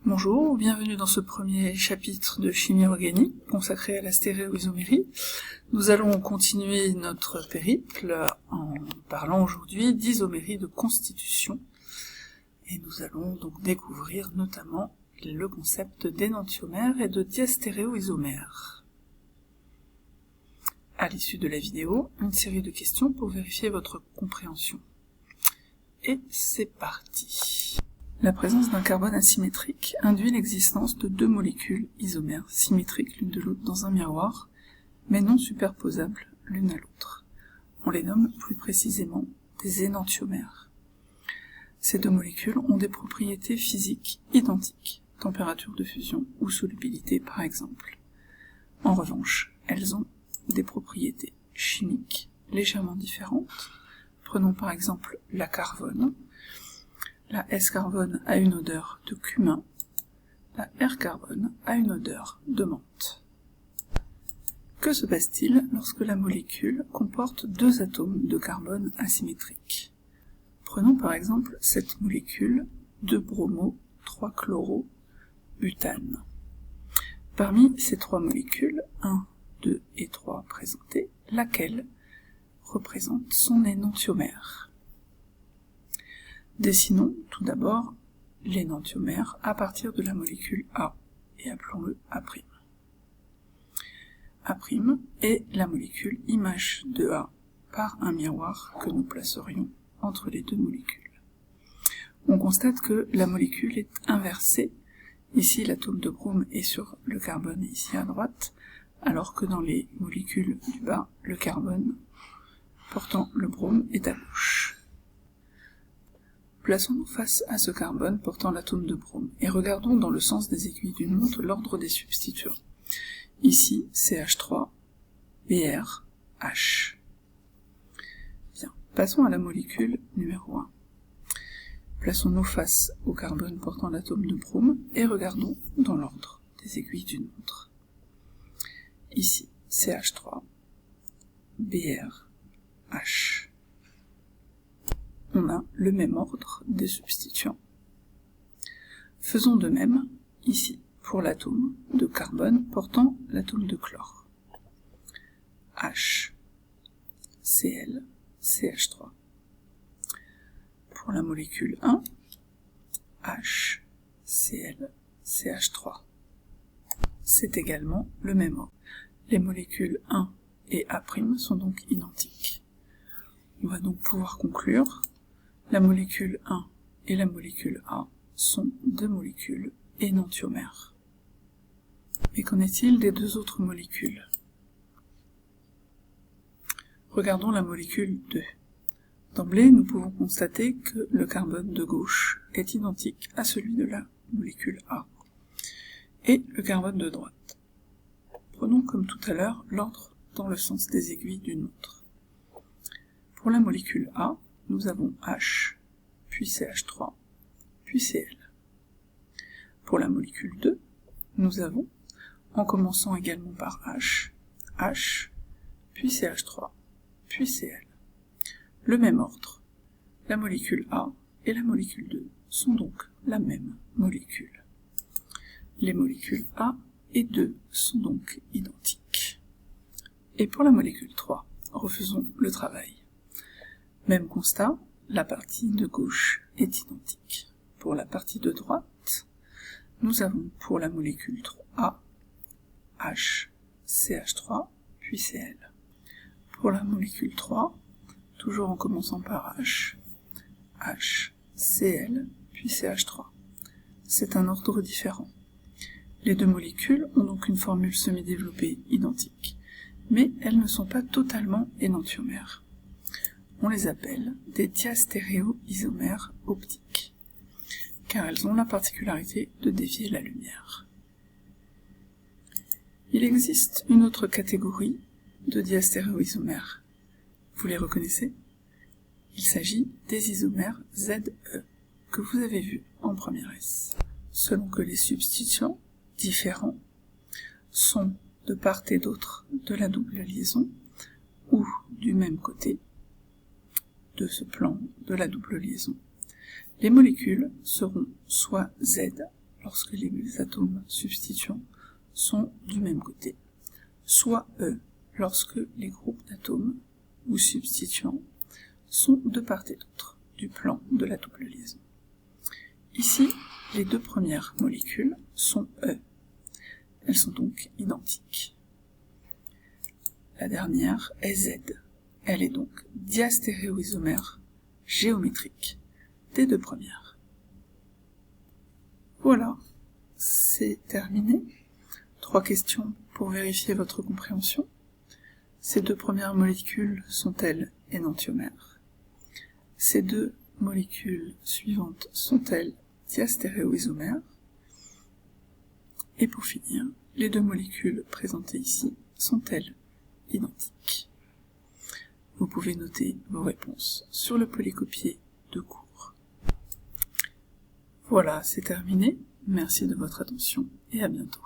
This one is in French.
Bonjour, bienvenue dans ce premier chapitre de chimie organique consacré à la stéréoisomérie. Nous allons continuer notre périple en parlant aujourd'hui d'isomérie de constitution et nous allons donc découvrir notamment le concept d'énantiomère et de diastéréoisomère. À l'issue de la vidéo, une série de questions pour vérifier votre compréhension. Et c'est parti. La présence d'un carbone asymétrique induit l'existence de deux molécules isomères symétriques l'une de l'autre dans un miroir, mais non superposables l'une à l'autre. On les nomme plus précisément des énantiomères. Ces deux molécules ont des propriétés physiques identiques, température de fusion ou solubilité par exemple. En revanche, elles ont des propriétés chimiques légèrement différentes. Prenons par exemple la carbone. La S-carbone a une odeur de cumin, la R-carbone a une odeur de menthe. Que se passe-t-il lorsque la molécule comporte deux atomes de carbone asymétriques? Prenons par exemple cette molécule 2-bromo, 3-chloro-butane. Parmi ces trois molécules, 1, 2 et 3 présentées, laquelle représente son énantiomère? Dessinons tout d'abord l'énantiomère à partir de la molécule A, et appelons-le A'. A' est la molécule image de A par un miroir que nous placerions entre les deux molécules. On constate que la molécule est inversée. Ici, l'atome de brome est sur le carbone ici à droite, alors que dans les molécules du bas, le carbone portant le brome est à gauche. Plaçons-nous face à ce carbone portant l'atome de brome et regardons dans le sens des aiguilles d'une montre l'ordre des substituants. Ici, CH3, Br, H. Bien, passons à la molécule numéro 1. Plaçons-nous face au carbone portant l'atome de brome et regardons dans l'ordre des aiguilles d'une montre. Ici, CH3, Br, H. On a le même ordre des substituants. Faisons de même, ici, pour l'atome de carbone portant l'atome de chlore. H, Cl, CH3. Pour la molécule 1, H, Cl, CH3. C'est également le même ordre. Les molécules 1 et A' sont donc identiques. On va donc pouvoir conclure. La molécule 1 et la molécule A sont deux molécules énantiomères. Mais qu'en est-il des deux autres molécules? Regardons la molécule 2. D'emblée, nous pouvons constater que le carbone de gauche est identique à celui de la molécule A, et le carbone de droite. Prenons comme tout à l'heure l'ordre dans le sens des aiguilles d'une montre. Pour la molécule A, nous avons H, puis CH3, puis Cl. Pour la molécule 2, nous avons, en commençant également par H, H, puis CH3, puis Cl. Le même ordre. La molécule A et la molécule 2 sont donc la même molécule. Les molécules A et 2 sont donc identiques. Et pour la molécule 3, refaisons le travail. Même constat, la partie de gauche est identique. Pour la partie de droite, nous avons pour la molécule 3A, H, CH3, puis Cl. Pour la molécule 3, toujours en commençant par H, H, Cl, puis CH3. C'est un ordre différent. Les deux molécules ont donc une formule semi-développée identique, mais elles ne sont pas totalement énantiomères. On les appelle des diastéréoisomères optiques, car elles ont la particularité de dévier la lumière. Il existe une autre catégorie de diastéréoisomères. Vous les reconnaissez? Il s'agit des isomères ZE, que vous avez vus en première S. Selon que les substituants différents sont de part et d'autre de la double liaison, ou du même côté, de ce plan de la double liaison, les molécules seront soit Z lorsque les atomes substituants sont du même côté, soit E lorsque les groupes d'atomes ou substituants sont de part et d'autre du plan de la double liaison. Ici, les deux premières molécules sont E. Elles sont donc identiques. La dernière est Z. Elle est donc diastéréoisomère géométrique des deux premières. Voilà, c'est terminé. 3 questions pour vérifier votre compréhension. Ces deux premières molécules sont-elles énantiomères? Ces deux molécules suivantes sont-elles diastéréoisomères? Et pour finir, les deux molécules présentées ici sont-elles identiques? Vous pouvez noter vos réponses sur le polycopier de cours. Voilà, c'est terminé. Merci de votre attention et à bientôt.